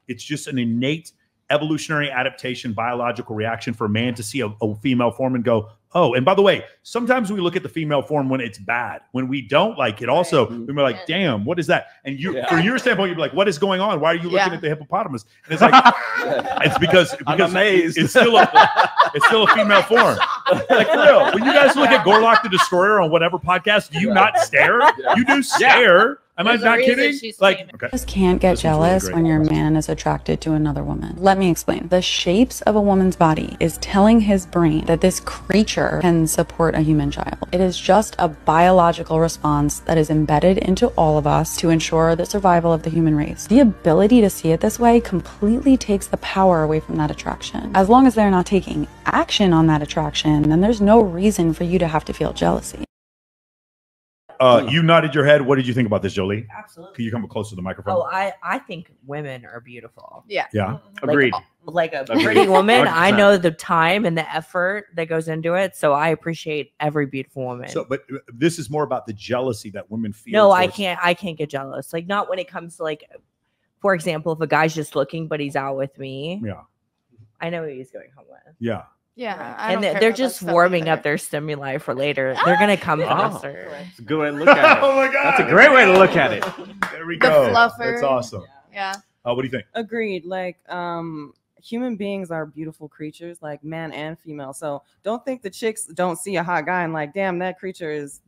It's just an innate evolutionary adaptation, biological reaction for a man to see a female form and go, oh, and by the way, sometimes we look at the female form when it's bad. When we don't like it, also, we're like, damn, what is that? And you, from your standpoint, you'd be like, what is going on? Why are you looking at the hippopotamus? And it's like, it's because I'm amazed. It's still a female form. Like, for real, when you guys look at Gorlock the Destroyer on whatever podcast, do you not stare? You do stare. Am I not kidding? Like, okay. Just can't get jealous when your man is attracted to another woman. Let me explain. The shapes of a woman's body is telling his brain that this creature can support a human child. It is just a biological response that is embedded into all of us to ensure the survival of the human race. The ability to see it this way completely takes the power away from that attraction. As long as they're not taking action on that attraction, then there's no reason for you to have to feel jealousy. You nodded your head. What did you think about this, Jolie? Absolutely. Can you come closer to the microphone? Oh, I think women are beautiful. Yeah. Agreed. Like a pretty woman, I know the time and the effort that goes into it. So I appreciate every beautiful woman. So, but this is more about the jealousy that women feel. No, I can't get jealous. Like, not when it comes to, like, for example, if a guy's just looking, but he's out with me. Yeah. I know who he's going home with. Yeah. Yeah, and they're just warming up their stimuli for later. They're gonna come faster. It's a good way to look at it. Oh my God, that's a great way to look at it. There we go. Fluffer. That's awesome. Yeah. What do you think? Agreed. Like, human beings are beautiful creatures, like man and female. So don't think the chicks don't see a hot guy and like, damn, that creature is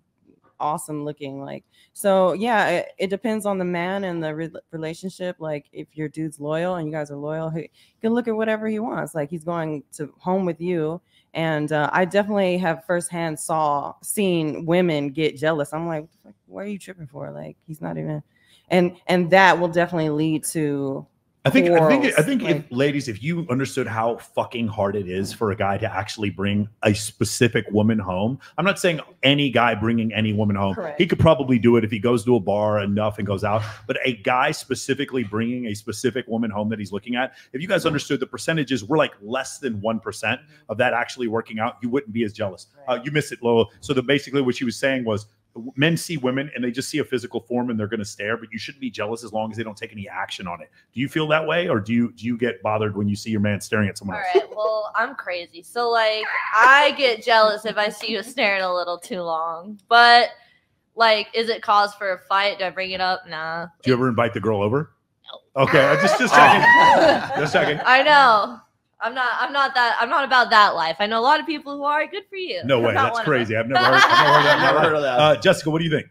awesome looking. Like, so yeah, it depends on the man and the relationship. Like, if your dude's loyal and you guys are loyal, he can look at whatever he wants. Like, he's going to home with you. And I definitely have firsthand seen women get jealous. I'm like, what are you tripping for? Like, he's not even, and that will definitely lead to I think like, if ladies, if you understood how fucking hard it is for a guy to actually bring a specific woman home, I'm not saying any guy bringing any woman home. Correct. He could probably do it if he goes to a bar enough and goes out. But a guy specifically bringing a specific woman home that he's looking at, if you guys understood the percentages, we're like less than 1% of that actually working out. You wouldn't be as jealous. You missed it, Lola. So basically what she was saying was, men see women and they just see a physical form and they're going to stare, but you shouldn't be jealous as long as they don't take any action on it. Do you feel that way, or do you get bothered when you see your man staring at someone else? All right, well, I'm crazy. So, like, I get jealous if I see you staring a little too long. But, like, is it cause for a fight? Do I bring it up? Nah. Do you ever invite the girl over? No. Okay, just checking. Just checking. I know. I'm not about that life. I know a lot of people who are. Good for you. No way. That's crazy. I've never heard of that. Jessica, what do you think?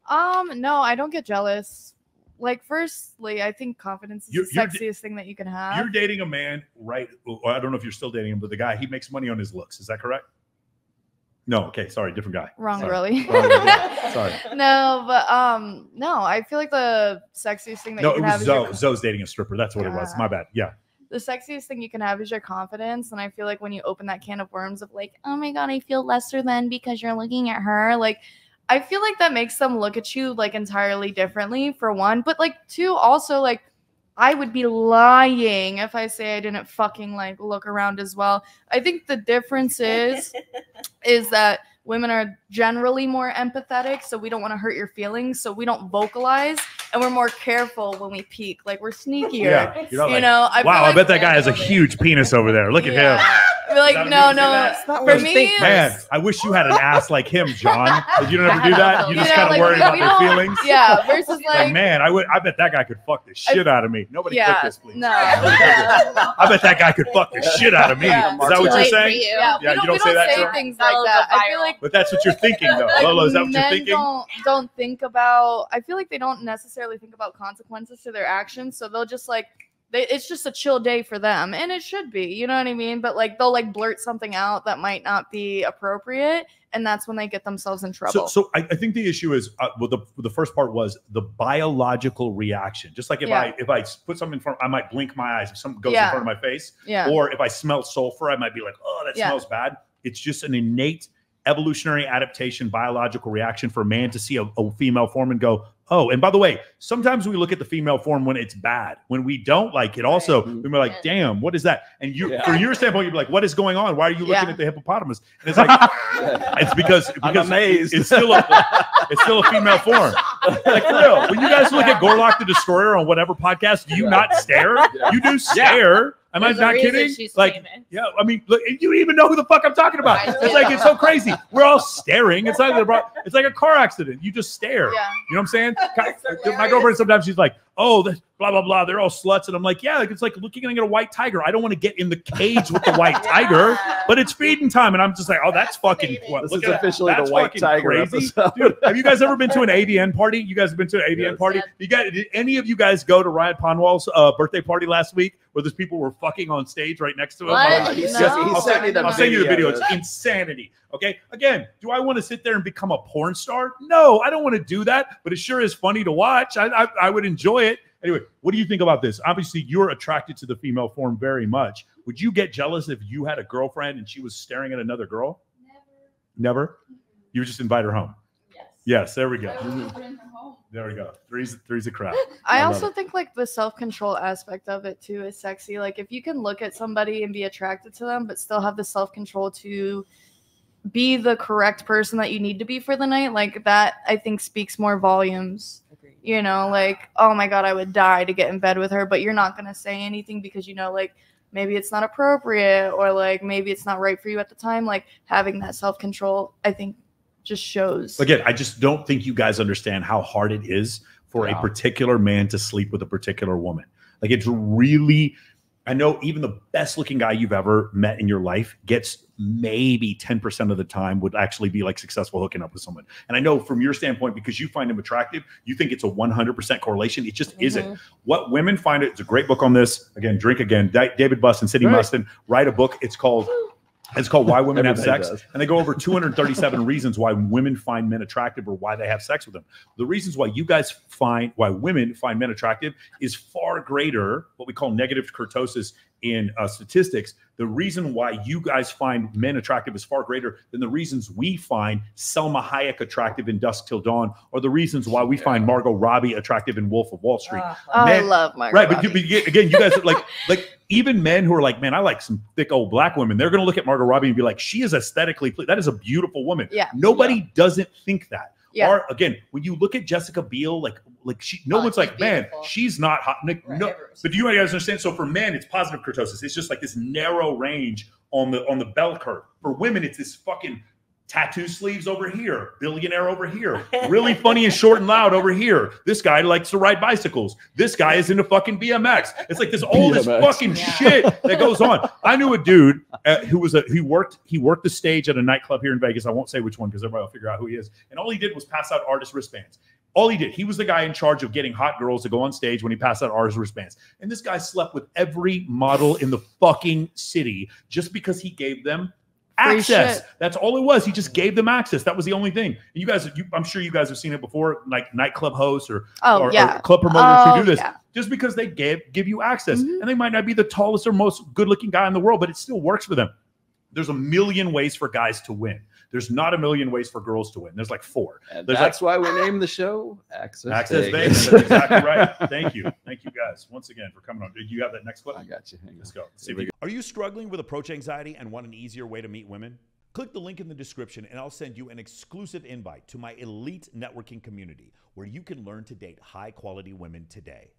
No, I don't get jealous. Like, firstly, I think confidence is the sexiest thing that you can have. You're dating a man, right? I don't know if you're still dating him, but the guy, he makes money on his looks. Is that correct? No. Okay. Sorry. Different guy. Wrong, sorry. really. Sorry. No, but no, I feel like the sexiest thing that you can have is Zoe's dating a stripper. That's what it was. My bad. Yeah. The sexiest thing you can have is your confidence. And I feel like when you open that can of worms of like, oh my God, I feel lesser than because you're looking at her. Like, I feel like that makes them look at you like entirely differently, for one. But like, two, also, like, I would be lying if I say I didn't fucking like look around as well. I think the difference is that women are generally more empathetic, so we don't want to hurt your feelings, so we don't vocalize, and we're more careful when we peek. Like, we're sneakier. Yeah, you know. Wow, I bet that guy has a huge penis over there. Look at him. I'd be like, no. For me, man, I wish you had an ass like him, John. You don't ever do that. You just kind of worry about their feelings. Yeah. Versus like, man, I bet that guy could fuck the shit out of me. Nobody click this, please. No. I bet that guy could fuck the shit out of me. Yeah. Is that what you're saying? Yeah, you don't say that. Say things like that. I feel like, but that's what you're thinking, though. like, Lolo, is that what you're thinking? Don't think about. I feel like they don't necessarily think about consequences to their actions, so they'll just like. It's just a chill day for them, and it should be, you know what I mean? But like, they'll like blurt something out that might not be appropriate, and that's when they get themselves in trouble. So I think the issue is, well, the first part was the biological reaction. Just like if I put something in front, I might blink my eyes if something goes in front of my face. Yeah. Or if I smell sulfur, I might be like, oh, that smells bad. It's just an innate evolutionary adaptation, biological reaction for a man to see a female form and go, oh, and by the way, sometimes we look at the female form when it's bad. When we don't like it, also, we're like, damn, what is that? And you, from your standpoint, you're like, what is going on? Why are you looking at the hippopotamus? And it's like, it's because I'm amazed. it's still a female form. Like, for real, when you guys look at Gorlock the Destroyer on whatever podcast, do you not stare? You do stare. Am I not kidding? Like, famous. Yeah, I mean, look, you even know who the fuck I'm talking about. It's like, it's so crazy. We're all staring. It's like a car accident. You just stare. Yeah. You know what I'm saying? My girlfriend sometimes she's like, oh, blah, blah, blah. They're all sluts. And I'm like, yeah, it's like looking at a white tiger. I don't want to get in the cage with the white tiger, but it's feeding time. And I'm just like, oh, that's fucking, this is officially the white tiger crazy. Dude, have you guys ever been to an AVN party? You guys have been to an AVN party? Did any of you guys go to Ryan Ponwall's birthday party last week where those people were fucking on stage right next to him? No. I'll send you the video. It's insanity. Okay. Again, do I want to sit there and become a porn star? No, I don't want to do that, but it sure is funny to watch. I would enjoy it. Anyway, what do you think about this? Obviously, you're attracted to the female form very much. Would you get jealous if you had a girlfriend and she was staring at another girl? Never? You would just invite her home? Yes, there we go. There we go. Three's a crowd. I also think like the self-control aspect of it too is sexy. Like if you can look at somebody and be attracted to them, but still have the self-control to be the correct person that you need to be for the night, like that I think speaks more volumes. You know, like, oh my God, I would die to get in bed with her, but you're not going to say anything because, you know, like maybe it's not appropriate or like maybe it's not right for you at the time. Like having that self-control, I think just shows. Again, I just don't think you guys understand how hard it is for a particular man to sleep with a particular woman. Like it's really, I know even the best looking guy you've ever met in your life gets maybe 10% of the time would actually be like successful hooking up with someone. And I know from your standpoint, because you find him attractive, you think it's a 100% correlation. It just isn't. What women find, it's a great book on this. Again, Drink Again. David Buss and Sydney Mustin write a book. It's called Why Women Have Sex. And they go over 237 reasons why women find men attractive or why they have sex with them. The reasons why why women find men attractive is far greater, what we call negative kurtosis in statistics. The reason why you guys find men attractive is far greater than the reasons we find Selma Hayek attractive in Dusk Till Dawn, or the reasons why we find Margot Robbie attractive in Wolf of Wall Street. I love Margot Robbie. But again, you guys are like even men who are like, man, I like some thick old black women. They're going to look at Margot Robbie and be like, she is aesthetically, that is a beautiful woman. Yeah. Nobody doesn't think that. Yeah. Or again, when you look at Jessica Biel, like she, no one's like, man, she's not hot. No, but do you guys understand? So for men, it's positive kurtosis. It's just like this narrow range on the bell curve. For women, it's this fucking tattoo sleeves over here, billionaire over here, really funny and short and loud over here. This guy likes to ride bicycles. This guy is into fucking BMX. It's like this all this fucking shit that goes on. I knew a dude who worked the stage at a nightclub here in Vegas. I won't say which one because everybody will figure out who he is. And all he did was pass out artist wristbands. All he did, he was the guy in charge of getting hot girls to go on stage when he passed out artist wristbands. And this guy slept with every model in the fucking city just because he gave them access. That's all it was. He just gave them access. That was the only thing. And you guys, I'm sure you guys have seen it before, like nightclub hosts or club promoters who do this. Just because they give you access, and they might not be the tallest or most good-looking guy in the world, but it still works for them. There's a million ways for guys to win. There's not a million ways for girls to win. There's like 4. And that's why we named the show Access Vegas. That's exactly right. Thank you guys once again for coming on. Did you have that next clip? I got you. Let's go. Are you struggling with approach anxiety and want an easier way to meet women? Click the link in the description and I'll send you an exclusive invite to my elite networking community where you can learn to date high quality women today.